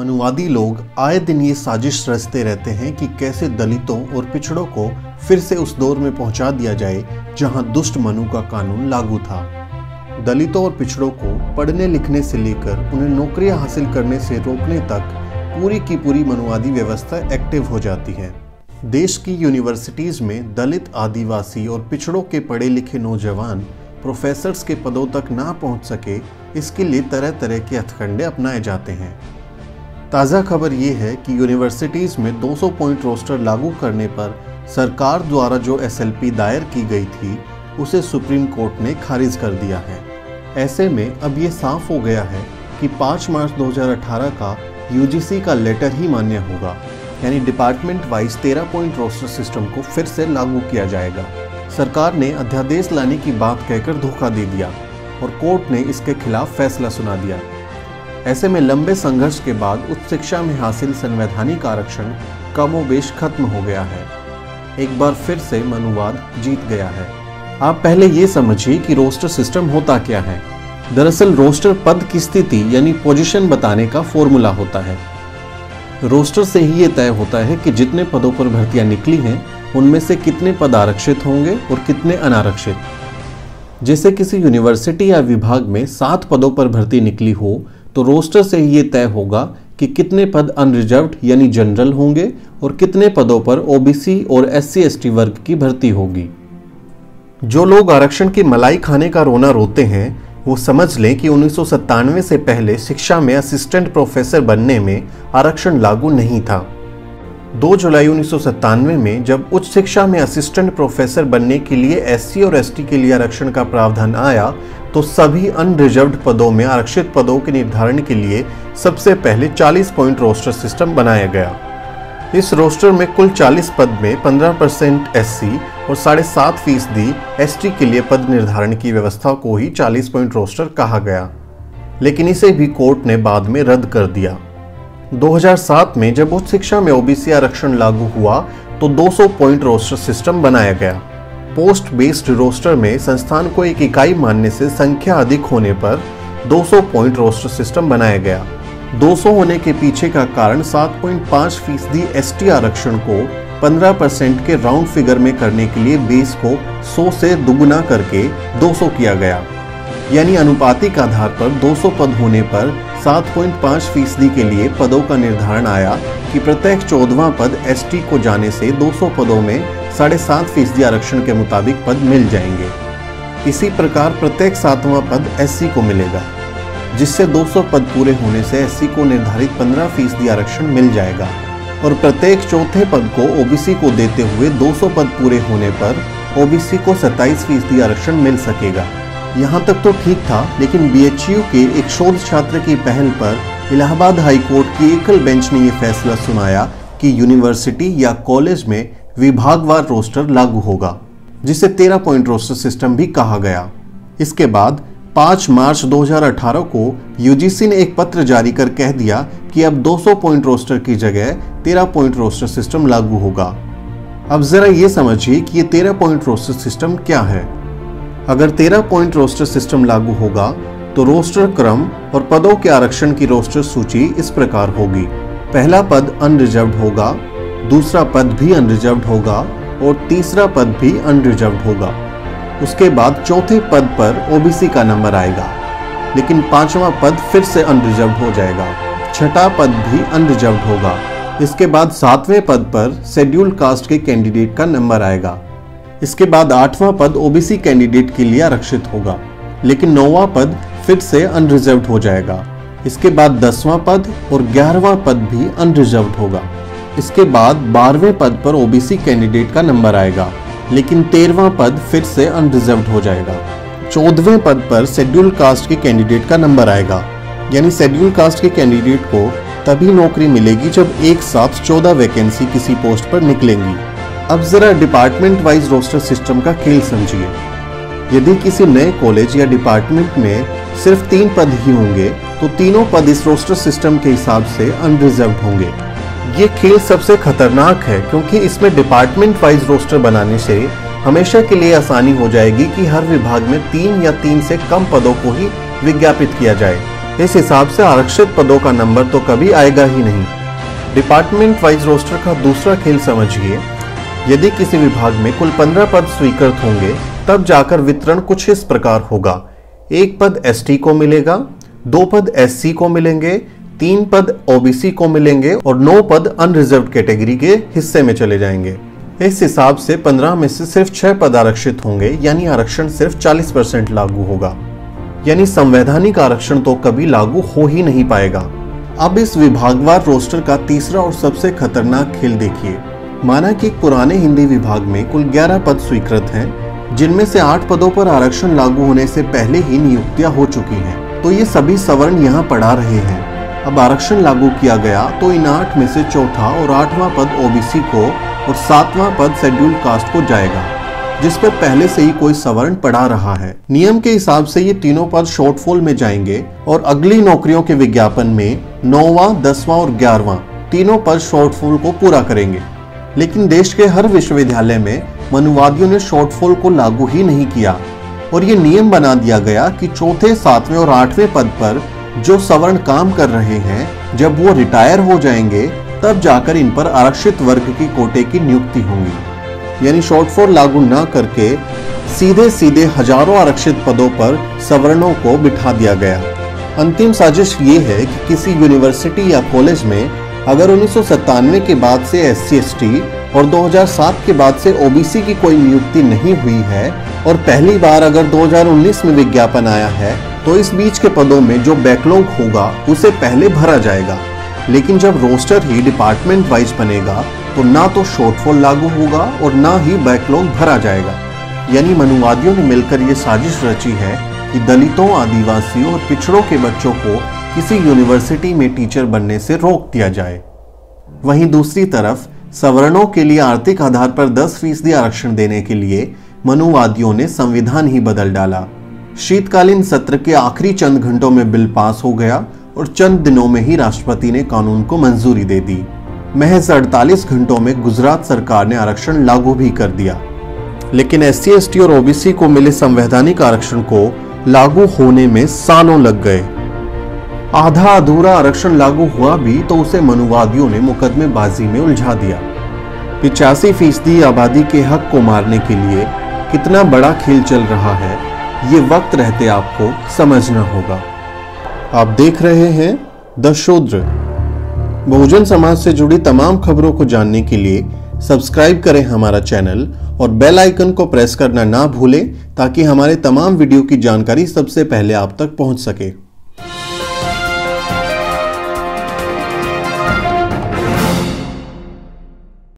मनुवादी लोग आए दिन ये साजिश रचते रहते हैं कि कैसे दलितों और पिछड़ों को फिर से उस दौर में पहुंचा दिया जाए जहां दुष्ट मनु का कानून लागू था। दलितों और पिछड़ों को पढ़ने लिखने से लेकर उन्हें नौकरियां हासिल करने से रोकने तक पूरी की पूरी मनुवादी व्यवस्था एक्टिव हो जाती है। देश की यूनिवर्सिटीज़ में दलित, आदिवासी और पिछड़ों के पढ़े लिखे नौजवान प्रोफेसर्स के पदों तक ना पहुंच सके, इसके लिए तरह तरह के हथकंडे अपनाए जाते हैं। ताज़ा खबर ये है कि यूनिवर्सिटीज़ में 200 पॉइंट रोस्टर लागू करने पर सरकार द्वारा जो SLP दायर की गई थी उसे सुप्रीम कोर्ट ने खारिज कर दिया है। ऐसे में अब ये साफ हो गया है कि 5 मार्च 2018 का UGC का लेटर ही मान्य होगा, यानी department wise 13 point roster system को फिर से लागू किया जाएगा। सरकार ने अध्यादेश लाने की बात कहकर धोखा दे दिया और कोर्ट ने इसके खिलाफ फैसला सुना दिया। ऐसे में लंबे संघर्ष के बाद उच्च शिक्षा में हासिल संवैधानिक आरक्षण कमोबेश खत्म हो गया है। एक बार फिर से मनुवाद जीत गया है। आप पहले ये समझिए कि रोस्टर सिस्टम होता क्या है। दरअसल रोस्टर पद की स्थिति यानी पोजीशन बताने का फॉर्मूला होता है। रोस्टर से ही ये तय होता है कि जितने पदों पर भर्तियां निकली हैं उनमें से कितने पद आरक्षित होंगे और कितने अनारक्षित। जैसे किसी यूनिवर्सिटी या विभाग में 7 पदों पर भर्ती निकली हो तो रोस्टर से ही ये तय होगा कि कितने पद अनरिजर्व्ड यानी जनरल होंगे और कितने पदों पर OBC और SC/ST वर्ग की भर्ती होगी। जो लोग आरक्षण की मलाई खाने का रोना रोते हैं वो समझ लें कि 1997 से पहले शिक्षा में असिस्टेंट प्रोफेसर बनने में आरक्षण लागू नहीं था। 2 जुलाई 1997 में जब उच्च शिक्षा में असिस्टेंट प्रोफेसर बनने के लिए SC और ST के लिए आरक्षण का प्रावधान आया तो सभी अनरिजर्व्ड पदों में आरक्षित पदों के निर्धारण के लिए सबसे पहले 40 पॉइंट रोस्टर सिस्टम बनाया गया। इस रोस्टर में कुल 40 पद में 15% SC और 7.5% ST के लिए पद निर्धारण की व्यवस्था को ही 40 पॉइंट रोस्टर कहा गया, लेकिन इसे भी कोर्ट ने बाद में रद्द कर दिया। 2007 में जब उच्च शिक्षा में OBC आरक्षण लागू हुआ तो 200 पॉइंट रोस्टर सिस्टम बनाया गया। पोस्ट बेस्ड रोस्टर में संस्थान को एक इकाई मानने से संख्या अधिक होने पर 200 पॉइंट रोस्टर सिस्टम बनाया गया। 200 होने के पीछे का कारण 7.5% ST आरक्षण को 15% के राउंड फिगर में करने के लिए बेस को 100 से दुगुना करके 200 किया गया, यानी अनुपातिक आधार पर 200 पद होने पर 7.5% के लिए पदों का निर्धारण आया कि प्रत्येक 14वां पद ST को जाने से 200 पदों में 7.5% आरक्षण के मुताबिक पद मिल जाएंगे। इसी प्रकार प्रत्येक 7वां पद SC को मिलेगा, जिससे 200 पद पूरे होने से SC को निर्धारित 15% आरक्षण मिल जाएगा और प्रत्येक चौथे पद को OBC को देते हुए 200 पद पूरे होने पर OBC को 27% आरक्षण मिल सकेगा। यहाँ तक तो ठीक था, लेकिन BHU के एक शोध छात्र की पहल पर इलाहाबाद हाई कोर्ट की एकल बेंच ने यह फैसला सुनाया कि यूनिवर्सिटी या कॉलेज में विभागवार रोस्टर लागू होगा, जिसे 13 पॉइंट रोस्टर सिस्टम भी कहा गया। इसके बाद 5 मार्च 2018 को UGC ने एक पत्र जारी कर कह दिया कि अब 200 पॉइंट रोस्टर की जगह 13 पॉइंट रोस्टर सिस्टम लागू होगा। अब जरा ये समझिए कि ये 13 पॉइंट रोस्टर सिस्टम क्या है। अगर 13 पॉइंट रोस्टर सिस्टम लागू होगा तो रोस्टर क्रम और पदों के आरक्षण की रोस्टर सूची इस प्रकार होगी। पहला पद अनरिजर्व्ड होगा, दूसरा पद भी अनरिजर्व्ड होगा और तीसरा पद भी अनरिजर्व्ड होगा। उसके बाद चौथे पद पर OBC का नंबर आएगा, लेकिन 5वां पद फिर से अनरिजर्व्ड हो जाएगा। छठा पद भी अनरिजर्व्ड होगा। इसके बाद 7वें पद पर शेड्यूल कास्ट के कैंडिडेट का नंबर आएगा। इसके बाद 8वां पद OBC कैंडिडेट के लिए आरक्षित होगा, लेकिन 9वां पद फिर से अनरिजर्व्ड हो जाएगा। इसके बाद 10वां पद और 11वां पद भी अनरिजर्व्ड होगा। इसके बाद 12वें पद पर OBC कैंडिडेट का नंबर आएगा, लेकिन 13वां पद फिर से अनरिजर्व्ड हो जाएगा। 14वें पद पर शेड्यूल कास्ट के कैंडिडेट का नंबर आएगा, यानी शेड्यूल कास्ट के कैंडिडेट को तभी नौकरी मिलेगी जब एक साथ 14 वैकेंसी किसी पोस्ट पर निकलेंगी। अब जरा डिपार्टमेंट वाइज रोस्टर सिस्टम का खेल समझिए। यदि किसी नए कॉलेज या डिपार्टमेंट में सिर्फ 3 पद ही होंगे तो तीनों पद इस रोस्टर सिस्टम के हिसाब से अनरिजर्व्ड होंगे। ये खेल सबसे खतरनाक है क्योंकि इसमें डिपार्टमेंट वाइज रोस्टर बनाने से हमेशा के लिए आसानी हो जाएगी कि हर विभाग में 3 या 3 से कम पदों को ही विज्ञापित किया जाए। इस हिसाब से आरक्षित पदों का नंबर तो कभी आएगा ही नहीं। डिपार्टमेंट वाइज रोस्टर का दूसरा खेल समझिए। यदि किसी विभाग में कुल 15 पद स्वीकृत होंगे तब जाकर वितरण कुछ इस प्रकार होगा। 1 पद एसटी को मिलेगा, 2 पद एससी को मिलेंगे, 3 पद ओबीसी को मिलेंगे और 9 पद अनरिजर्व्ड कैटेगरी के हिस्से में चले जाएंगे। इस हिसाब से 15 में से सिर्फ 6 पद आरक्षित होंगे, यानी आरक्षण सिर्फ 40% लागू होगा। यानी संवैधानिक आरक्षण तो कभी लागू हो ही नहीं पाएगा। अब इस विभागवार रोस्टर का तीसरा और सबसे खतरनाक खेल देखिए। माना कि एक पुराने हिंदी विभाग में कुल 11 पद स्वीकृत हैं, जिनमें से 8 पदों पर आरक्षण लागू होने से पहले ही नियुक्तियां हो चुकी हैं, तो ये सभी सवर्ण यहाँ पढ़ा रहे हैं। अब आरक्षण लागू किया गया तो इन 8 में से चौथा और 8वां पद ओबीसी को और 7वां पद शेड्यूल्ड कास्ट को जाएगा, जिस पर पहले से ही कोई सवर्ण पढ़ा रहा है। नियम के हिसाब से ये तीनों पद शॉर्टफॉल में जाएंगे और अगली नौकरियों के विज्ञापन में 9वां, 10वां और 11वां तीनों पद शॉर्टफॉल को पूरा करेंगे। लेकिन देश के हर विश्वविद्यालय में मनुवादियों ने शॉर्टफॉल को लागू ही नहीं किया और ये नियम बना दिया गया कि चौथे, 7वें और 8वें पद पर जो सवर्ण काम कर रहे हैं, जब वो रिटायर हो जाएंगे तब जाकर इन पर आरक्षित वर्ग की कोटे की नियुक्ति होंगी। यानी शॉर्टफॉल लागू न करके सीधे सीधे हजारों आरक्षित पदों पर सवर्णों को बिठा दिया गया। अंतिम साजिश ये है कि किसी यूनिवर्सिटी या कॉलेज में अगर 1997 के बाद से SC/ST और 2007 के बाद से OBC की कोई नियुक्ति नहीं हुई है और पहली बार अगर 2019 में विज्ञापन आया है, तो इस बीच के पदों में जो बैकलॉग होगा उसे पहले भरा जाएगा। लेकिन जब रोस्टर ही डिपार्टमेंट वाइज बनेगा तो ना तो शॉर्टफॉल लागू होगा और ना ही बैकलॉग भरा जाएगा। यानी मनुवादियों ने मिलकर ये साजिश रची है कि दलितों, आदिवासियों और पिछड़ों के बच्चों को किसी यूनिवर्सिटी में टीचर बनने से रोक दिया जाए। वहीं दूसरी तरफ सवर्णों के लिए आर्थिक आधार पर 10% आरक्षण देने के लिए मनुवादियों ने संविधान ही बदल डाला। शीतकालीन सत्र के आखिरी चंद घंटों में बिल पास हो गया और चंद दिनों में ही राष्ट्रपति ने कानून को मंजूरी दे दी। महज 48 घंटों में गुजरात सरकार ने आरक्षण लागू भी कर दिया। लेकिन SC/ST और OBC को मिले संवैधानिक आरक्षण को लागू होने में सालों लग गए। आधा अधूरा आरक्षण लागू हुआ भी तो उसे मनुवादियों ने मुकदमेबाजी में उलझा दिया। 85% आबादी के हक को मारने के लिए कितना बड़ा खेल चल रहा है, ये वक्त रहते आपको समझना होगा। आप देख रहे हैं द शूद्र। बहुजन समाज से जुड़ी तमाम खबरों को जानने के लिए सब्सक्राइब करें हमारा चैनल और बेल आइकन को प्रेस करना ना भूलें, ताकि हमारे तमाम वीडियो की जानकारी सबसे पहले आप तक पहुंच सके।